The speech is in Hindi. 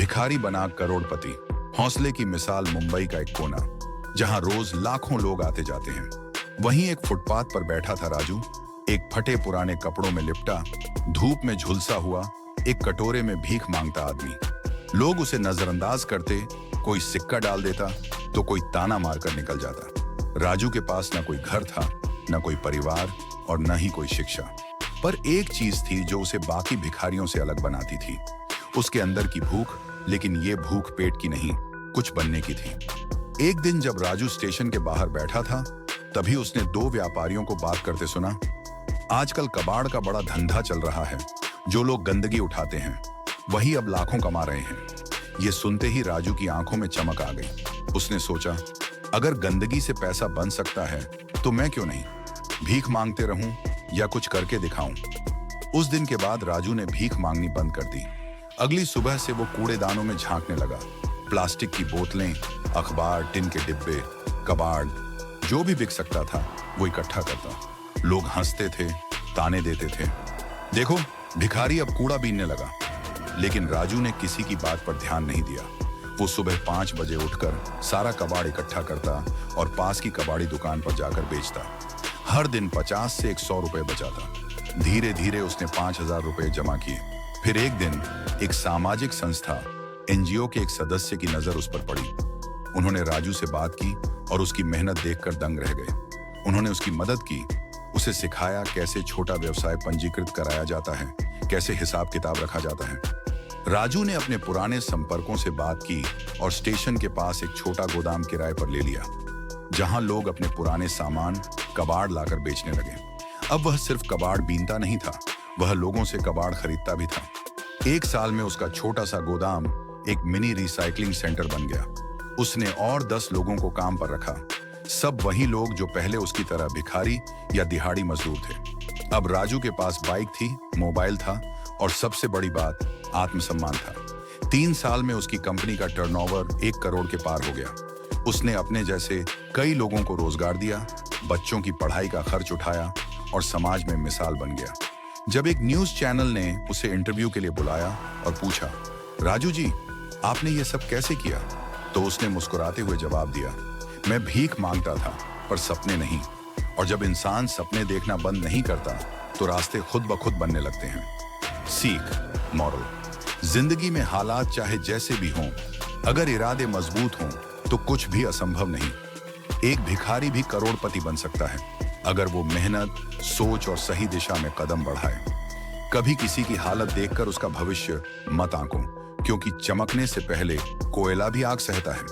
भिखारी बना करोड़पति। हौसले की मिसाल मुंबई का एक कोना, जहां रोज लाखों लोग आते जाते हैं। वहीं एक फुटपाथ पर बैठा था राजू, एक फटे पुराने कपड़ों में लिपटा, धूप में झुलसा हुआ, एक कटोरे में भीख मांगता आदमी। लोग उसे नजरअंदाज करते, कोई सिक्का डाल देता तो कोई ताना मारकर निकल जाता। राजू के पास न कोई घर था, न कोई परिवार और न ही कोई शिक्षा। पर एक चीज थी जो उसे बाकी भिखारियों से अलग बनाती थी, उसके अंदर की भूख। लेकिन ये भूख पेट की नहीं, कुछ बनने की थी। एक दिन जब राजू स्टेशन के बाहर बैठा था, तभी उसने दो व्यापारियों को बात करते सुना। आजकल कबाड़ का बड़ा धंधा चल रहा है। जो लोग गंदगी उठाते हैं वही अब लाखों कमा रहे हैं। ये सुनते ही राजू की आंखों में चमक आ गई। उसने सोचा, अगर गंदगी से पैसा बन सकता है तो मैं क्यों नहीं? भीख मांगते रहूं या कुछ करके दिखाऊं। उस दिन के बाद राजू ने भीख मांगनी बंद कर दी। अगली सुबह से वो कूड़ेदानों में झांकने लगा। प्लास्टिक की बोतलें, अखबार, टिन के डिब्बे, कबाड़, जो भी बिक सकता था वो इकट्ठा करता। लोग हंसते थे, ताने देते थे, देखो भिखारी अब कूड़ा बीनने लगा। लेकिन राजू ने किसी की बात पर ध्यान नहीं दिया। वो सुबह 5 बजे उठकर सारा कबाड़ इकट्ठा करता और पास की कबाड़ी दुकान पर जाकर बेचता। हर दिन 50 से 100 रुपए बचाता। धीरे धीरे उसने 5,000 रुपए जमा किए। फिर एक दिन एक सामाजिक संस्था एनजीओ के एक सदस्य की नजर उस पर पड़ी। उन्होंने राजू से बात की और उसकी मेहनत देखकर दंग रह गए। उन्होंने उसकी मदद की, उसे सिखाया कैसे छोटा व्यवसाय पंजीकृत कराया जाता है, कैसे हिसाब किताब रखा जाता है। राजू ने अपने पुराने संपर्कों से बात की और स्टेशन के पास एक छोटा गोदाम किराए पर ले लिया, जहां लोग अपने पुराने सामान कबाड़ लाकर बेचने लगे। अब वह सिर्फ कबाड़ बीनता नहीं था, वह लोगों से कबाड़ खरीदता भी था। 1 साल में उसका छोटा सा गोदाम एक मिनी रिसाइकलिंग सेंटर बन गया। उसने और 10 लोगों को काम पर रखा। सब वही लोग जो पहले उसकी तरह भिखारी या दिहाड़ी मजदूर थे। अब राजू के पास बाइक थी, मोबाइल था और सबसे बड़ी बात, आत्मसम्मान था। 3 साल में उसकी कंपनी का टर्नओवर 1 करोड़ के पार हो गया। उसने अपने जैसे कई लोगों को रोजगार दिया, बच्चों की पढ़ाई का खर्च उठाया और समाज में मिसाल बन गया। जब एक न्यूज चैनल ने उसे इंटरव्यू के लिए बुलाया और पूछा, राजू जी आपने ये सब कैसे किया, तो उसने मुस्कुराते हुए जवाब दिया, मैं भीख मांगता था पर सपने नहीं। और जब इंसान सपने देखना बंद नहीं करता तो रास्ते खुद ब खुद बनने लगते हैं। सीख, मॉरल, जिंदगी में हालात चाहे जैसे भी हों, अगर इरादे मजबूत हों तो कुछ भी असंभव नहीं। एक भिखारी भी करोड़पति बन सकता है अगर वो मेहनत, सोच और सही दिशा में कदम बढ़ाए। कभी किसी की हालत देखकर उसका भविष्य मत आंको, क्योंकि चमकने से पहले कोयला भी आग सहता है।